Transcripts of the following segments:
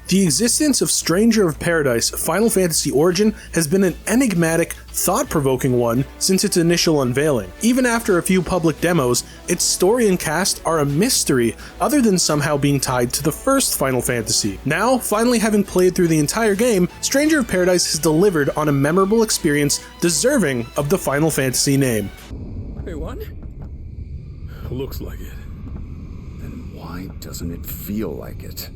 The existence of Stranger of Paradise Final Fantasy Origin has been an enigmatic, thought-provoking one since its initial unveiling. Even after a few public demos, its story and cast are a mystery other than somehow being tied to the first Final Fantasy. Now, finally having played through the entire game, Stranger of Paradise has delivered on a memorable experience deserving of the Final Fantasy name. Wait, what? Looks like it. Then why doesn't it feel like it?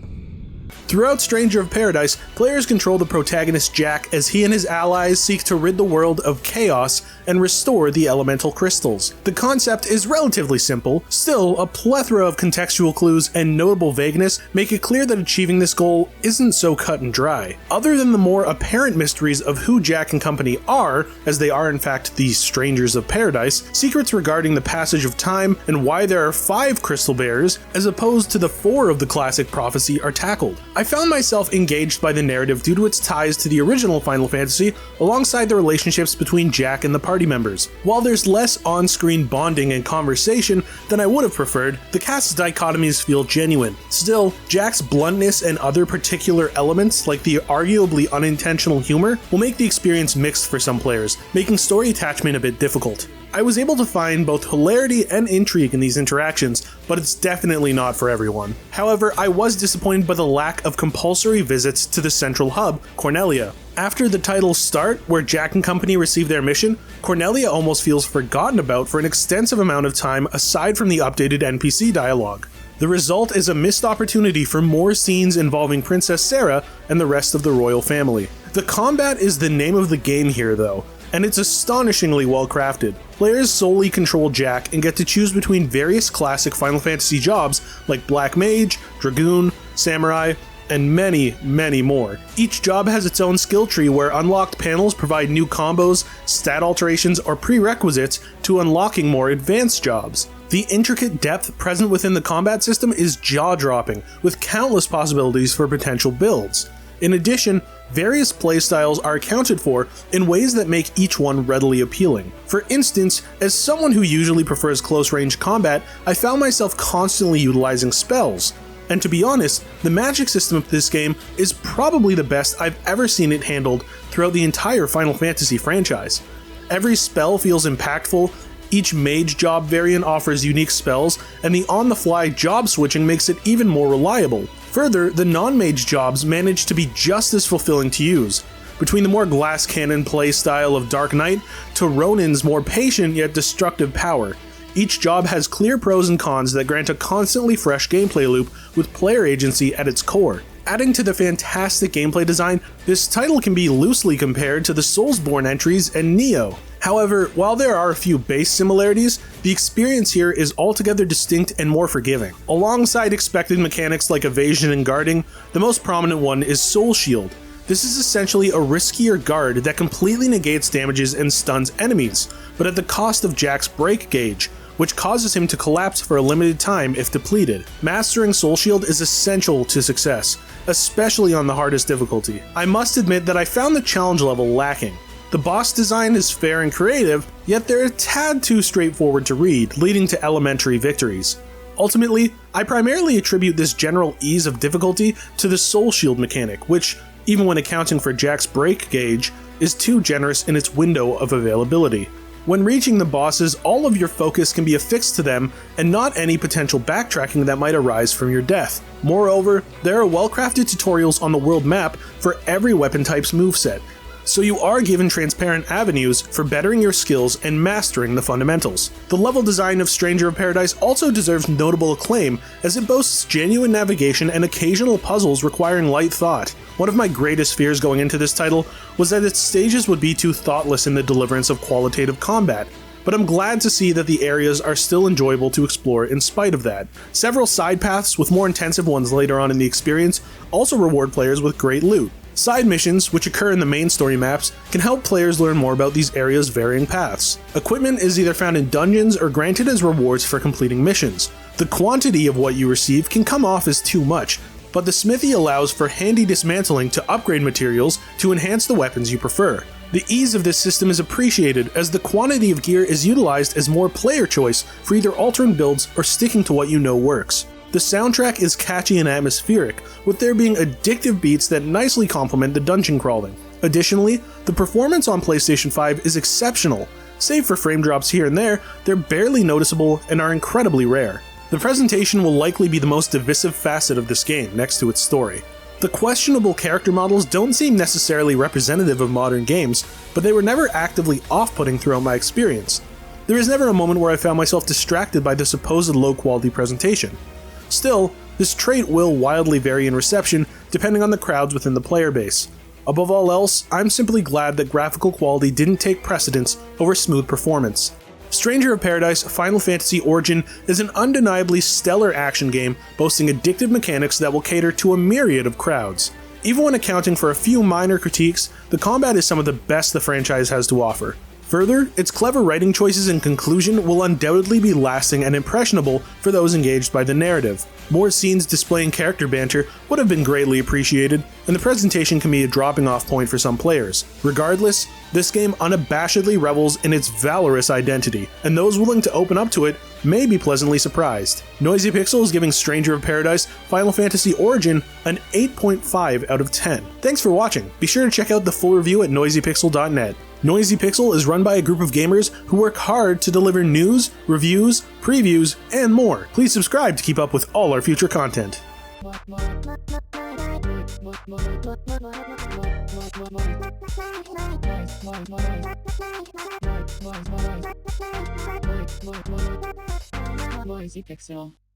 Throughout Stranger of Paradise, players control the protagonist Jack as he and his allies seek to rid the world of chaos and restore the elemental crystals. The concept is relatively simple, still a plethora of contextual clues and notable vagueness make it clear that achieving this goal isn't so cut and dry. Other than the more apparent mysteries of who Jack and company are, as they are in fact the Strangers of Paradise, secrets regarding the passage of time and why there are 5 crystal bearers as opposed to the 4 of the classic prophecy are tackled. I found myself engaged by the narrative due to its ties to the original Final Fantasy, alongside the relationships between Jack and the party members. While there's less on-screen bonding and conversation than I would have preferred, the cast's dichotomies feel genuine. Still, Jack's bluntness and other particular elements, like the arguably unintentional humor, will make the experience mixed for some players, making story attachment a bit difficult. I was able to find both hilarity and intrigue in these interactions, but it's definitely not for everyone. However, I was disappointed by the lack of compulsory visits to the central hub, Cornelia. After the title's start, where Jack and company receive their mission, Cornelia almost feels forgotten about for an extensive amount of time aside from the updated NPC dialogue. The result is a missed opportunity for more scenes involving Princess Sarah and the rest of the royal family. The combat is the name of the game here though, and it's astonishingly well crafted. Players solely control Jack and get to choose between various classic Final Fantasy jobs like Black Mage, Dragoon, Samurai, and many, many more. Each job has its own skill tree where unlocked panels provide new combos, stat alterations, or prerequisites to unlocking more advanced jobs. The intricate depth present within the combat system is jaw-dropping, with countless possibilities for potential builds. In addition, various playstyles are accounted for in ways that make each one readily appealing. For instance, as someone who usually prefers close-range combat, I found myself constantly utilizing spells. And to be honest, the magic system of this game is probably the best I've ever seen it handled throughout the entire Final Fantasy franchise. Every spell feels impactful, each mage job variant offers unique spells, and the on-the-fly job switching makes it even more reliable. Further, the non-mage jobs manage to be just as fulfilling to use. Between the more glass cannon playstyle of Dark Knight to Ronin's more patient yet destructive power, each job has clear pros and cons that grant a constantly fresh gameplay loop with player agency at its core. Adding to the fantastic gameplay design, this title can be loosely compared to the Soulsborne entries and Nioh. However, while there are a few base similarities, the experience here is altogether distinct and more forgiving. Alongside expected mechanics like evasion and guarding, the most prominent one is Soul Shield. This is essentially a riskier guard that completely negates damages and stuns enemies, but at the cost of Jack's break gauge, which causes him to collapse for a limited time if depleted. Mastering Soul Shield is essential to success, especially on the hardest difficulty. I must admit that I found the challenge level lacking. The boss design is fair and creative, yet they're a tad too straightforward to read, leading to elementary victories. Ultimately, I primarily attribute this general ease of difficulty to the Soul Shield mechanic, which, even when accounting for Jack's break gauge, is too generous in its window of availability. When reaching the bosses, all of your focus can be affixed to them and not any potential backtracking that might arise from your death. Moreover, there are well-crafted tutorials on the world map for every weapon type's moveset, so you are given transparent avenues for bettering your skills and mastering the fundamentals. The level design of Stranger of Paradise also deserves notable acclaim, as it boasts genuine navigation and occasional puzzles requiring light thought. One of my greatest fears going into this title was that its stages would be too thoughtless in the deliverance of qualitative combat, but I'm glad to see that the areas are still enjoyable to explore in spite of that. Several side paths, with more intensive ones later on in the experience, also reward players with great loot. Side missions, which occur in the main story maps, can help players learn more about these areas' varying paths. Equipment is either found in dungeons or granted as rewards for completing missions. The quantity of what you receive can come off as too much, but the smithy allows for handy dismantling to upgrade materials to enhance the weapons you prefer. The ease of this system is appreciated, as the quantity of gear is utilized as more player choice for either altering builds or sticking to what you know works. The soundtrack is catchy and atmospheric, with there being addictive beats that nicely complement the dungeon crawling. Additionally, the performance on PlayStation 5 is exceptional. Save for frame drops here and there, they're barely noticeable and are incredibly rare. The presentation will likely be the most divisive facet of this game, next to its story. The questionable character models don't seem necessarily representative of modern games, but they were never actively off-putting throughout my experience. There is never a moment where I found myself distracted by the supposed low-quality presentation. Still, this trait will wildly vary in reception depending on the crowds within the player base. Above all else, I'm simply glad that graphical quality didn't take precedence over smooth performance. Stranger of Paradise Final Fantasy Origin is an undeniably stellar action game boasting addictive mechanics that will cater to a myriad of crowds. Even when accounting for a few minor critiques, the combat is some of the best the franchise has to offer. Further, its clever writing choices and conclusion will undoubtedly be lasting and impressionable for those engaged by the narrative. More scenes displaying character banter would have been greatly appreciated, and the presentation can be a dropping-off point for some players. Regardless, this game unabashedly revels in its valorous identity, and those willing to open up to it may be pleasantly surprised. Noisy Pixel is giving Stranger of Paradise Final Fantasy Origin an 8.5 out of 10. Thanks for watching. Be sure to check out the full review at noisypixel.net. Noisy Pixel is run by a group of gamers who work hard to deliver news, reviews, previews, and more. Please subscribe to keep up with all our future content. Noisy Pixel.